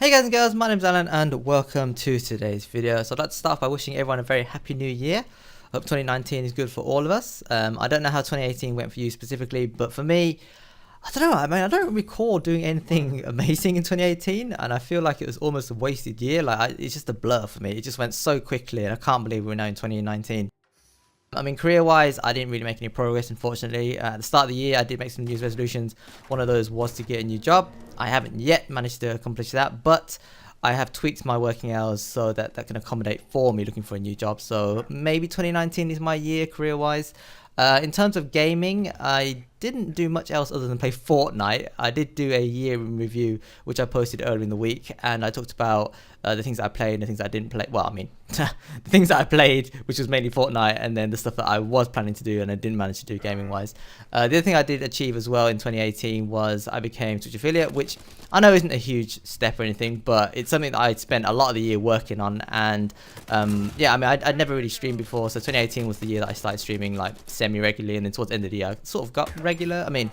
Hey guys and girls, my name's Alan and welcome to today's video. So I'd like to start by wishing everyone a very happy new year. Hope 2019 is good for all of us. I don't know how 2018 went for you specifically, but for me, I don't know, I don't recall doing anything amazing in 2018 and I feel like it was almost a wasted year. It's just a blur for me. It just went so quickly and I can't believe we're now in 2019. I mean, career-wise, I didn't really make any progress, unfortunately. At the start of the year, I did make some New Year's resolutions. One of those was to get a new job. I haven't yet managed to accomplish that, but I have tweaked my working hours so that that can accommodate for me looking for a new job. So maybe 2019 is my year career-wise. In terms of gaming, I didn't do much else other than play Fortnite. I did do a year in review, which I posted earlier in the week, and I talked about the things that I played and the things that I didn't play. Well, I mean, the things that I played, which was mainly Fortnite, and then the stuff that I was planning to do and I didn't manage to do gaming-wise. The other thing I did achieve as well in 2018 was I became Twitch affiliate, which I know isn't a huge step or anything, but it's something that I spent a lot of the year working on. And yeah, I mean, I'd never really streamed before, so 2018 was the year that I started streaming like semi-regularly, and then towards the end of the year, I sort of got regular. I mean,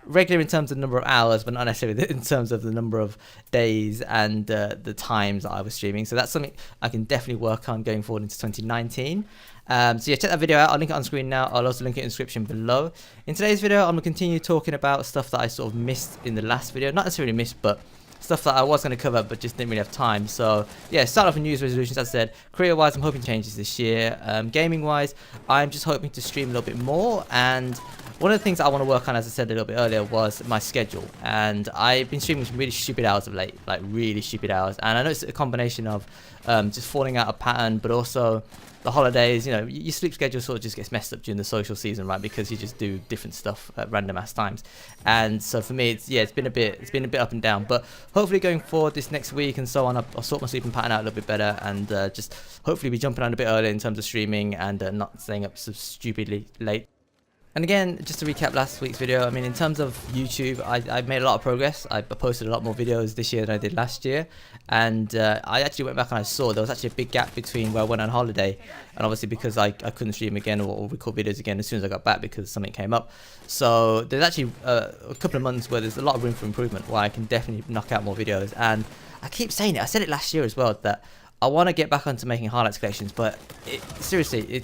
regular in terms of the number of hours, but not necessarily in terms of the number of days and the times that I was streaming. So that's something I can definitely work on going forward into 2019. So yeah, check that video out. I'll link it on screen now. I'll also link it in the description below. In today's video, I'm going to continue talking about stuff that I sort of missed in the last video. Not necessarily missed, but stuff that I was going to cover but just didn't really have time. So yeah, start off with New Year's resolutions. As I said, career-wise, I'm hoping changes this year. Gaming-wise, I'm just hoping to stream a little bit more. And one of the things I want to work on, as I said a little bit earlier, was my schedule. And I've been streaming some really stupid hours of late, like really stupid hours. And I know it's a combination of just falling out of pattern, but also the holidays. You know, your sleep schedule sort of just gets messed up during the social season, right? Because you just do different stuff at random ass times. And so for me, it's been a bit up and down. But hopefully going forward this next week and so on, I'll sort my sleeping pattern out a little bit better and just hopefully be jumping on a bit earlier in terms of streaming and not staying up so stupidly late. And again, just to recap last week's video, I mean, in terms of YouTube, I've made a lot of progress. I posted a lot more videos this year than I did last year. And I actually went back and I saw there was actually a big gap between where I went on holiday. And obviously because I couldn't stream again or record videos again as soon as I got back because something came up. So there's actually a couple of months where there's a lot of room for improvement where I can definitely knock out more videos. And I keep saying it. I said it last year as well that I want to get back onto making highlights collections. But seriously,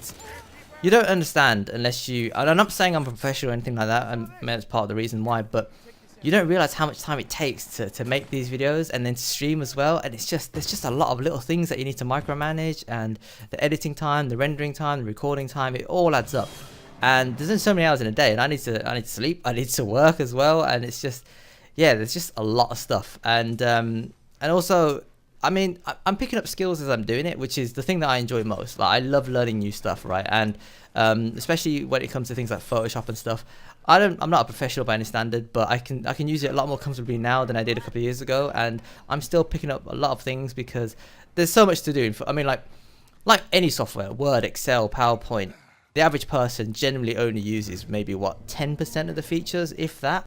you don't understand unless you, and I'm not saying I'm a professional or anything like that, and that's part of the reason why, but you don't realize how much time it takes to make these videos and then to stream as well. And there's just a lot of little things that you need to micromanage, and the editing time, the rendering time, the recording time, it all adds up. And there's only so many hours in a day, and I need to sleep, I need to work as well, and it's just, yeah, there's just a lot of stuff. And also, I mean, I'm picking up skills as I'm doing it, which is the thing that I enjoy most. Like, I love learning new stuff, right? And especially when it comes to things like Photoshop and stuff. I'm not a professional by any standard, but I can use it a lot more comfortably now than I did a couple of years ago. And I'm still picking up a lot of things because there's so much to do. I mean, like any software, Word, Excel, PowerPoint, the average person generally only uses maybe, what, 10% of the features, if that.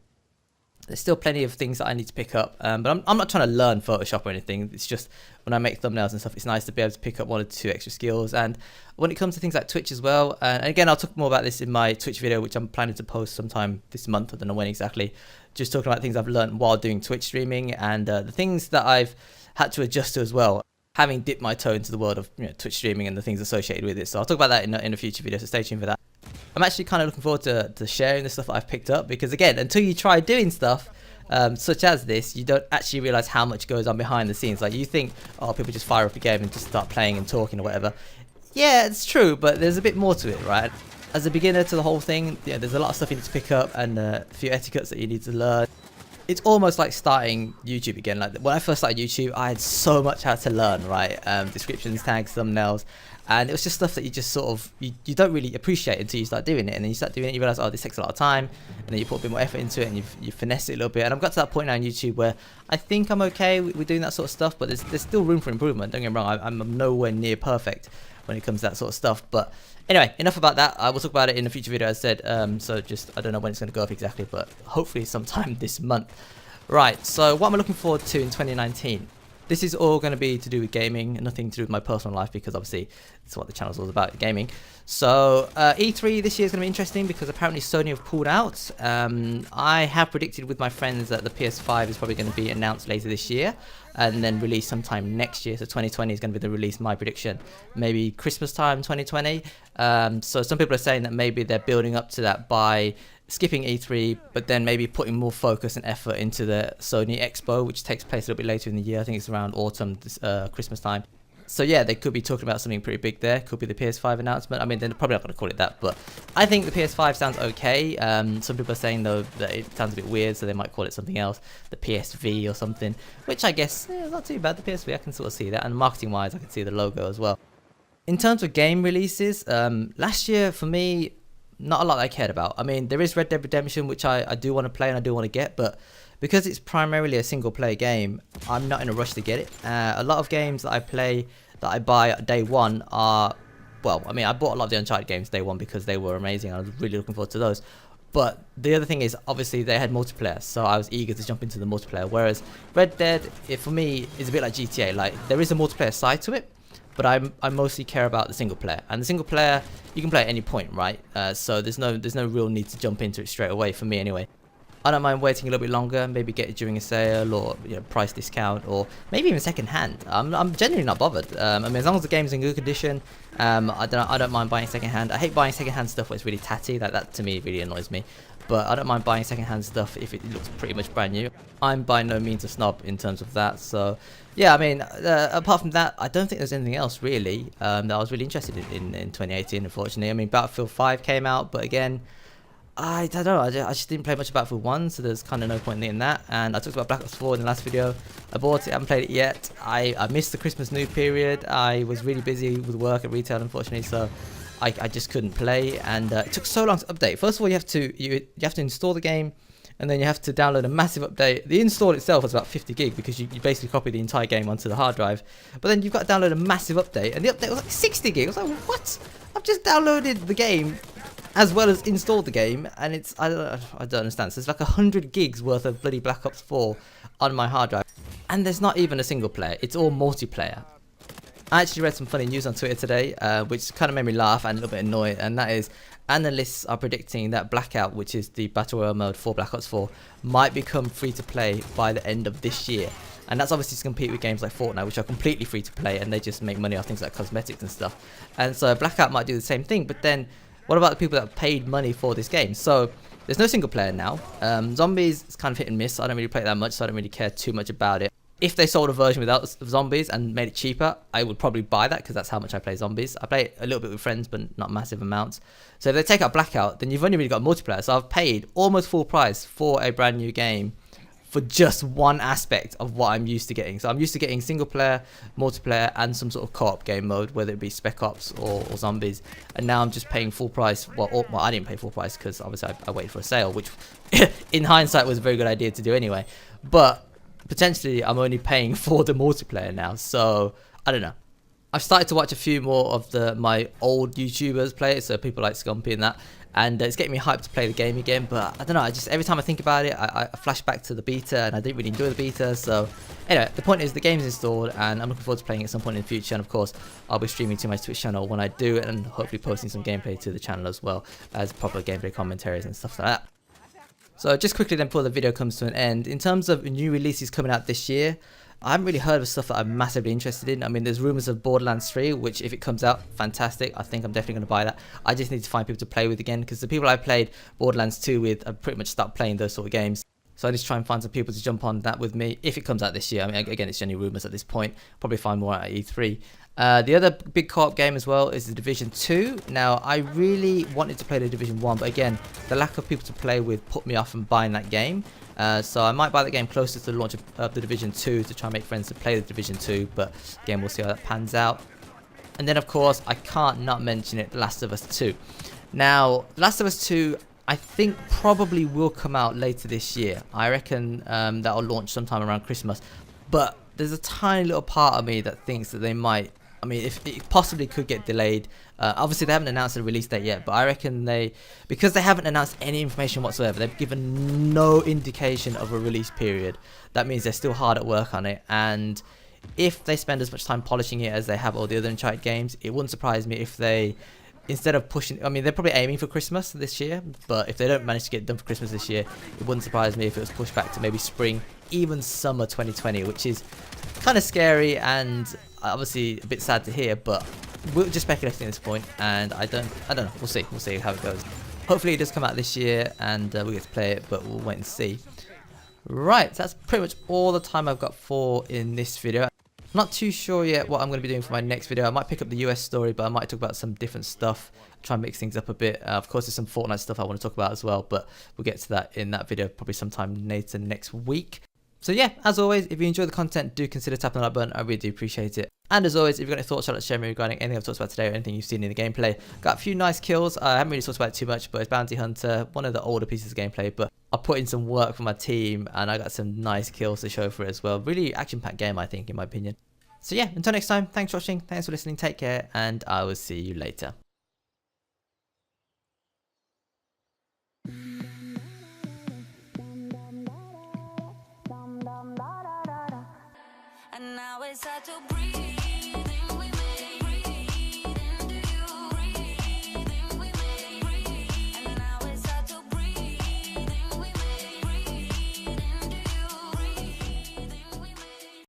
There's still plenty of things that I need to pick up, but I'm not trying to learn Photoshop or anything. It's just when I make thumbnails and stuff, it's nice to be able to pick up 1 or 2 extra skills. And when it comes to things like Twitch as well, and again, I'll talk more about this in my Twitch video, which I'm planning to post sometime this month. I don't know when exactly. Just talking about things I've learned while doing Twitch streaming and the things that I've had to adjust to as well, having dipped my toe into the world of Twitch streaming and the things associated with it. So I'll talk about that in a future video, so stay tuned for that. I'm actually kind of looking forward to sharing the stuff that I've picked up because, again, until you try doing stuff such as this, you don't actually realize how much goes on behind the scenes. Like, you think, oh, people just fire up a game and just start playing and talking or whatever. Yeah, it's true, but there's a bit more to it, right? As a beginner to the whole thing, yeah, there's a lot of stuff you need to pick up and a few etiquettes that you need to learn. It's almost like starting YouTube again. Like, when I first started YouTube, I had so much how to learn, right? Descriptions, tags, thumbnails. And it was just stuff that you just sort of, you don't really appreciate until you start doing it. And then you start doing it, you realize, oh, this takes a lot of time. And then you put a bit more effort into it and you finesse it a little bit. And I've got to that point now on YouTube where I think I'm okay with doing that sort of stuff. But there's still room for improvement. Don't get me wrong, I'm nowhere near perfect when it comes to that sort of stuff. But anyway, enough about that. I will talk about it in a future video, as I said. So just, I don't know when it's going to go up exactly, but hopefully sometime this month. Right, so what am I looking forward to in 2019? This is all going to be to do with gaming, nothing to do with my personal life, because obviously that's what the channel's all about, gaming. So E3 this year is going to be interesting because apparently Sony have pulled out. I have predicted with my friends that the PS5 is probably going to be announced later this year. and then release sometime next year. So 2020 is going to be the release, my prediction, maybe Christmas time 2020. So some people are saying that maybe they're building up to that by skipping E3, but then maybe putting more focus and effort into the Sony Expo, which takes place a little bit later in the year. I think it's around autumn, Christmas time. So yeah, they could be talking about something pretty big there. Could be the PS5 announcement. I mean, they're probably not going to call it that, but I think the PS5 sounds okay. Some people are saying though that it sounds a bit weird, so they might call it something else, the PSV or something, which I guess not too bad. The PSV, I can sort of see that, and marketing wise, I can see the logo as well. In terms of game releases, last year for me, not a lot that I cared about. I mean, there is Red Dead Redemption, which I do want to play and I do want to get, but because it's primarily a single player game, I'm not in a rush to get it. A lot of games that I play, that I buy day one are, well, I mean, I bought a lot of the Uncharted games day one because they were amazing. I was really looking forward to those. But the other thing is, obviously, they had multiplayer, so I was eager to jump into the multiplayer. Whereas Red Dead, for me, is a bit like GTA. Like, there is a multiplayer side to it, but I mostly care about the single player. And the single player, you can play at any point, right? So there's no real need to jump into it straight away, for me anyway. I don't mind waiting a little bit longer, maybe get it during a sale or price discount, or maybe even second hand. I'm genuinely not bothered. I mean, as long as the game's in good condition, I don't mind buying second hand. I hate buying second hand stuff where it's really tatty. That to me really annoys me. But I don't mind buying second hand stuff if it looks pretty much brand new. I'm by no means a snob in terms of that. So yeah, I mean, apart from that, I don't think there's anything else really that I was really interested in 2018. Unfortunately, I mean, Battlefield 5 came out, but again, I don't know, I just didn't play much of Battlefield 1, so there's kind of no point in that. And I talked about Black Ops 4 in the last video. I bought it, I haven't played it yet. I missed the Christmas New period. I was really busy with work at retail, unfortunately, so I just couldn't play. And it took so long to update. First of all, you have to install the game, and then you have to download a massive update. The install itself was about 50 gig because you basically copy the entire game onto the hard drive. But then you've got to download a massive update, and the update was like 60 gig. I was like, what? I've just downloaded the game as well as installed the game, and it's I don't understand. So it's like 100 gigs worth of bloody Black Ops 4 on my hard drive, and there's not even a single player. It's all multiplayer. I actually read some funny news on Twitter today, which kind of made me laugh and a little bit annoyed, and that is analysts are predicting that Blackout, which is the Battle Royale mode for Black Ops 4, might become free to play by the end of this year. And that's obviously to compete with games like Fortnite, which are completely free to play, and they just make money off things like cosmetics and stuff. And so Blackout might do the same thing, but then what about the people that paid money for this game? So there's no single player now. Zombies is kind of hit and miss. I don't really play it that much, so I don't really care too much about it. If they sold a version without zombies and made it cheaper, I would probably buy that because that's how much I play zombies. I play it a little bit with friends, but not massive amounts. So if they take out Blackout, then you've only really got multiplayer. So I've paid almost full price for a brand new game for just one aspect of what I'm used to getting. So I'm used to getting single player, multiplayer, and some sort of co-op game mode, whether it be Spec Ops or zombies. And now I'm just paying full price. Well, I didn't pay full price because obviously I waited for a sale, which in hindsight was a very good idea to do anyway. But potentially I'm only paying for the multiplayer now, so I don't know. I've started to watch a few more of my old YouTubers play it, so people like Scumpy and that, and it's getting me hyped to play the game again. But I don't know, every time I think about it, I flash back to the beta, and I didn't really enjoy the beta. So anyway, the point is the game's installed, and I'm looking forward to playing it at some point in the future. And of course, I'll be streaming to my Twitch channel when I do it, and hopefully posting some gameplay to the channel as well as proper gameplay commentaries and stuff like that. So just quickly then before the video comes to an end, in terms of new releases coming out this year, I haven't really heard of stuff that I'm massively interested in. I mean, there's rumours of Borderlands 3, which if it comes out, fantastic. I think I'm definitely going to buy that. I just need to find people to play with again, because the people I played Borderlands 2 with have pretty much stopped playing those sort of games. So I need to try and find some people to jump on that with me if it comes out this year. I mean, again, it's only rumours at this point. Probably find more at E3. The other big co-op game as well is The Division 2. Now, I really wanted to play The Division 1, but again, the lack of people to play with put me off from buying that game. So I might buy the game closer to the launch of The Division 2 to try and make friends to play The Division 2, but again, we'll see how that pans out. And then, of course, I can't not mention it, The Last of Us 2. Now, The Last of Us 2, I think probably will come out later this year. I reckon that'll launch sometime around Christmas. But there's a tiny little part of me that thinks that they might, I mean, if it possibly could get delayed. Obviously, they haven't announced a release date yet, but I reckon because they haven't announced any information whatsoever, they've given no indication of a release period. That means they're still hard at work on it. And if they spend as much time polishing it as they have all the other Uncharted games, it wouldn't surprise me if they, instead of pushing, I mean, they're probably aiming for Christmas this year, but if they don't manage to get it done for Christmas this year, it wouldn't surprise me if it was pushed back to maybe spring even summer 2020, which is kind of scary and obviously a bit sad to hear, but we're just speculating at this point, and I don't know. We'll see how it goes. Hopefully it does come out this year and we get to play it, but we'll wait and see. Right, so that's pretty much all the time I've got for in this video. I'm not too sure yet what I'm going to be doing for my next video. I might pick up the US story, but I might talk about some different stuff, try and mix things up a bit. Of course, there's some Fortnite stuff I want to talk about as well, but we'll get to that in that video probably sometime later next week. So yeah, as always, if you enjoy the content, do consider tapping the like button. I really do appreciate it. And as always, if you've got any thoughts, like to share me regarding anything I've talked about today or anything you've seen in the gameplay. Got a few nice kills. I haven't really talked about it too much, but it's Bounty Hunter, one of the older pieces of gameplay, but I put in some work for my team and I got some nice kills to show for it as well. Really action-packed game, I think, in my opinion. So yeah, until next time, thanks for watching, thanks for listening, take care, and I will see you later. And now it's hard to breathe.